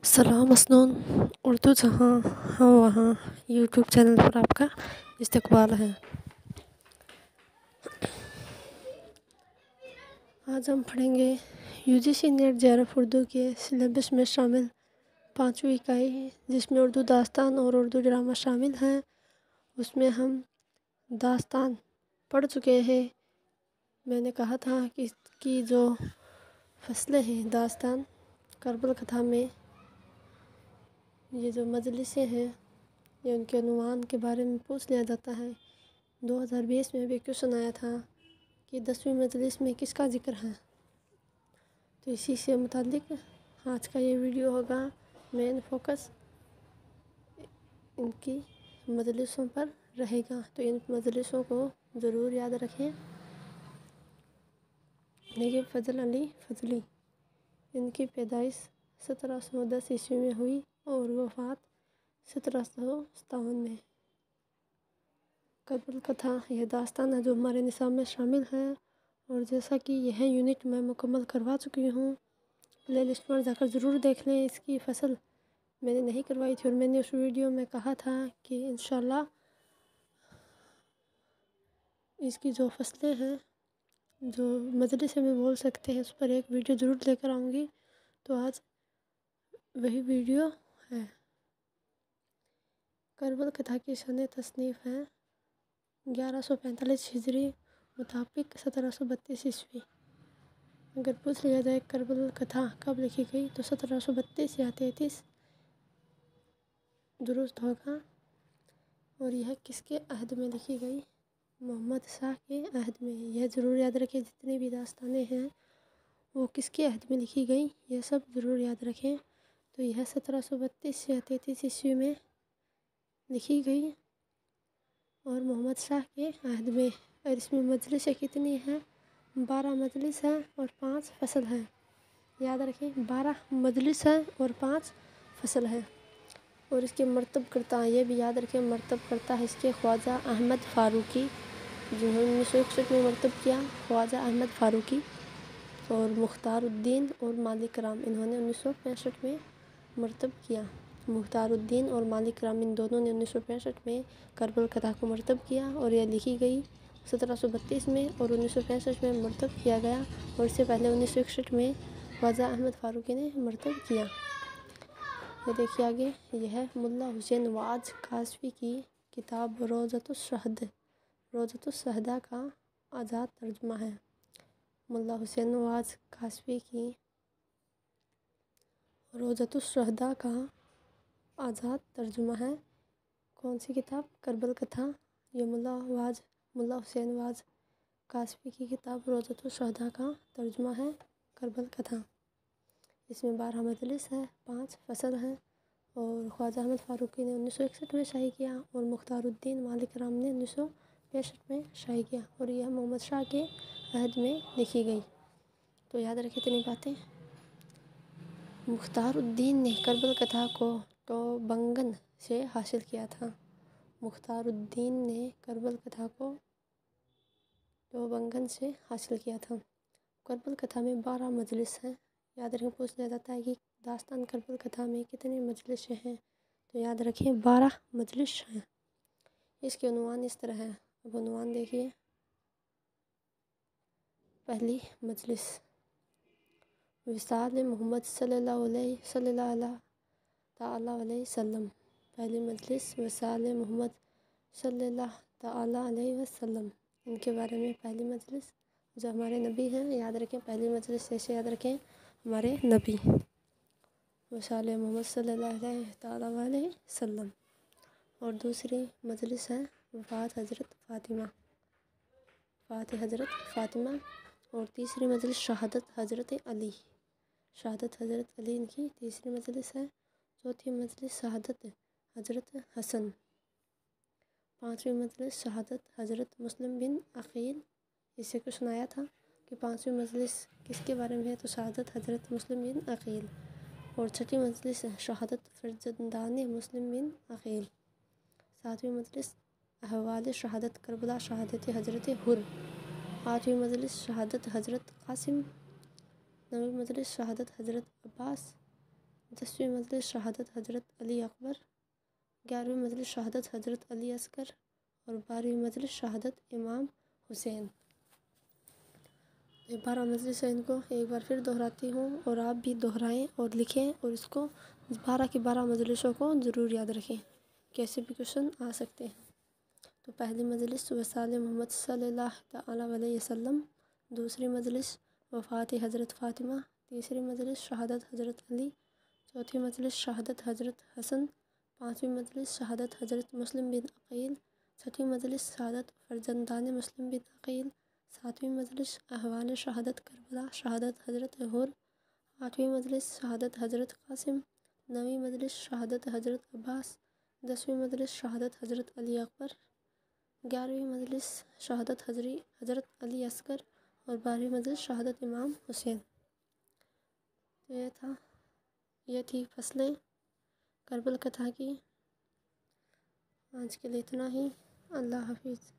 सलाम मसनून उर्दू जहाँ हम वहाँ यूट्यूब चैनल पर आपका इस्तकबाल है। आज हम पढ़ेंगे यूजीसी नेट जेआरएफ उर्दू के सिलेबस में शामिल 5वीं इकाई, जिसमें उर्दू दास्तान और उर्दू ड्रामा शामिल हैं। उसमें हम दास्तान पढ़ चुके हैं। मैंने कहा था कि इसकी जो फसलें हैं दास्तान करबल कथा में, ये जो मजलिसें हैं ये उनके अनुमान के बारे में पूछ लिया जाता है। 2020 में भी क्वेश्चन आया था कि 10वीं मजलिस में किसका ज़िक्र है, तो इसी से मुताल्लिक़ आज का ये वीडियो होगा। मेन फोकस इनकी मजलिसों पर रहेगा, तो इन मजलिसों को ज़रूर याद रखें। देखिए, फजल अली फजली, इनकी पैदाइश 1710 ईस्वी में हुई और वफ़ात 1757 में। करबल कथा यह दास्तान है जो हमारे निसाब में शामिल है, और जैसा कि यह यूनिट मैं मुकम्मल करवा चुकी हूँ, प्ले लिस्ट पर जाकर ज़रूर देख लें। इसकी फसल मैंने नहीं करवाई थी और मैंने उस वीडियो में कहा था कि इंशाल्लाह इसकी जो फसलें हैं, जो मजलिस में बोल सकते हैं, उस पर एक वीडियो ज़रूर लेकर आऊँगी। तो आज वही वीडियो है। करबल कथा की सन तसनीफ़ है 1145 हिजरी मुताबिक 1732 ईस्वी। अगर पूछ लिया जाए करबल कथा कब लिखी गई, तो 1732 या 33 दुरुस्त होगा। और यह किसके अहद में लिखी गई? मोहम्मद शाह के अहद में। यह ज़रूर याद रखें, जितनी भी दास्तानें हैं वो किसके अहद में लिखी गई, यह सब ज़रूर याद रखें। तो यह 1732 या 33 ईस्वी में लिखी गई और मोहम्मद शाह के अहद में। और इसमें मजलिसें कितनी हैं? 12 मजलिस है और 5 फसल है। याद रखें, 12 मजलिस है और 5 फसल है। और इसके मरतब करता, ये भी याद रखें, मरतब करता है इसके ख्वाजा अहमद फ़ारूकी, जिन्होंने 1961 में मरतब किया। ख्वाजा अहमद फ़ारूकी और मुख्तारुद्दीन और मालिक राम, इन्होंने 1965 में मरतब किया। मुख्तारुद्दीन और मालिक राम, इन दोनों ने 1965 में करबल कथा को मरतब किया और यह लिखी गई 1732 में और 1965 में मरतब किया गया। और इससे पहले 1961 में ख्वाजा अहमद फ़ारूकी ने मरतब किया। ये देखिए आगे, यह मुल्ला हुसैन वाज कासवी की किताब रोज़तुस्सहदा का आज़ाद तर्जुमा है। मुल्ला हुसैन वाज कासवी की रोज़तुस्सहदा का आज़ाद तर्जुमा है। कौन सी किताब? करबल कथा। ये मुल्ला हुसैन वाज कासवी की किताब रोज़तुस्सहदा का तर्जुमा है करबल कथा। इसमें 12 मजलिस है, 5 फसल हैं। और ख्वाजा अहमद फ़ारूकी ने 1961 में शाही किया और मुख्तारुद्दीन मालिक राम ने 1965 में शाही किया। और यह मोहम्मद शाह के अहद में लिखी गई। तो याद रखिए इतनी बातें। मुख्तारुद्दीन ने करबल कथा को तो बंगन से हासिल किया था। मुख्तारुद्दीन ने करबल कथा को तो बंगन से हासिल किया था। करबल कथा में 12 मजलिस हैं। याद रखें, पूछ लिया जाता है कि दास्तान करबल कथा में कितने मजलिसें हैं, तो याद रखें 12 मजलिस हैं। इसके उन्वान इस तरह है। अब उन्वान देखिए। पहली मजलिस, विसाल मोहम्मद सल्लल्लाहु अलैहि वसल्लम। पहली मजलिस विसाल मोहम्मद सल्लल्लाहु अलैहि वसल्लम, इनके बारे में पहली मजलिस। जो हमारे नबी हैं, याद रखें पहली मजलिस ऐसे याद रखें, हमारे नबी विसाल मोहम्मद सल्लल्लाहु अलैहि वसल्लम। और दूसरी मजलिस है वफ़ात हज़रत फ़ातिमा। और तीसरी मजलिस शहादत हज़रत अली इनकी तीसरी मजलिस है। चौथी मजलिस शहादत हज़रत हसन। पाँचवीं मजलिस शहादत हज़रत मुस्लिम बिन अक़ील। इससे कुछ सुनाया था कि 5वीं मजलिस किसके बारे में है, तो शहादत हज़रत मुस्लिम बिन अक़ील। और छठी मजलिस शहादत फ़र्जंदान मुस्लिम बिन अक़ील। 7वीं मजलिस अहवाल शहादत करबला शहादत हज़रत हुर। 8वीं मजलिस शहादत हज़रत कासिम। 9वीं मजलिस शहादत हज़रत अब्बास। 10ویں مجلس شہادت حضرت علی اکبر، 11ویں مجلس شہادت حضرت علی اصغر اور 12ویں مجلس شہادت امام حسین۔ 12 مجلس ہے، ان کو ایک بار پھر دہراتی ہوں اور آپ بھی دہرائیں اور لکھیں اور اس کو 12 کی 12 مجلسوں کو ضرور یاد رکھیں، کیسے بھی کوشچن آ سکتے ہیں۔ تو پہلی مجلس وصال محمد صلی اللہ تعالیٰ علیہ وسلم، دوسری مجلس وفات حضرت فاطمہ، تیسری مجلس شہادت حضرت علی، چوتھی مجلس شہادت حضرت حسن، پانچویں مجلس شہادت حضرت مسلم بن عقیل، چھٹی مجلس شہادت فرزندان مسلم بن عقیل، ساتویں مجلس احوال شہادت کربلا شہادت حضرت حر، آٹھویں مجلس شہادت حضرت قاسم، نویں مجلس شہادت حضرت عباس، 10ویں مجلس شہادت حضرت علی اکبر، 11ویں مجلس شہادت حضرت علی اصغر اور 12ویں مجلس شہادت امام حسین۔ تو یہ تھی فصلیں کربل کتھا کی۔ آج کے لیے اتنا ہی، اللہ حافظ۔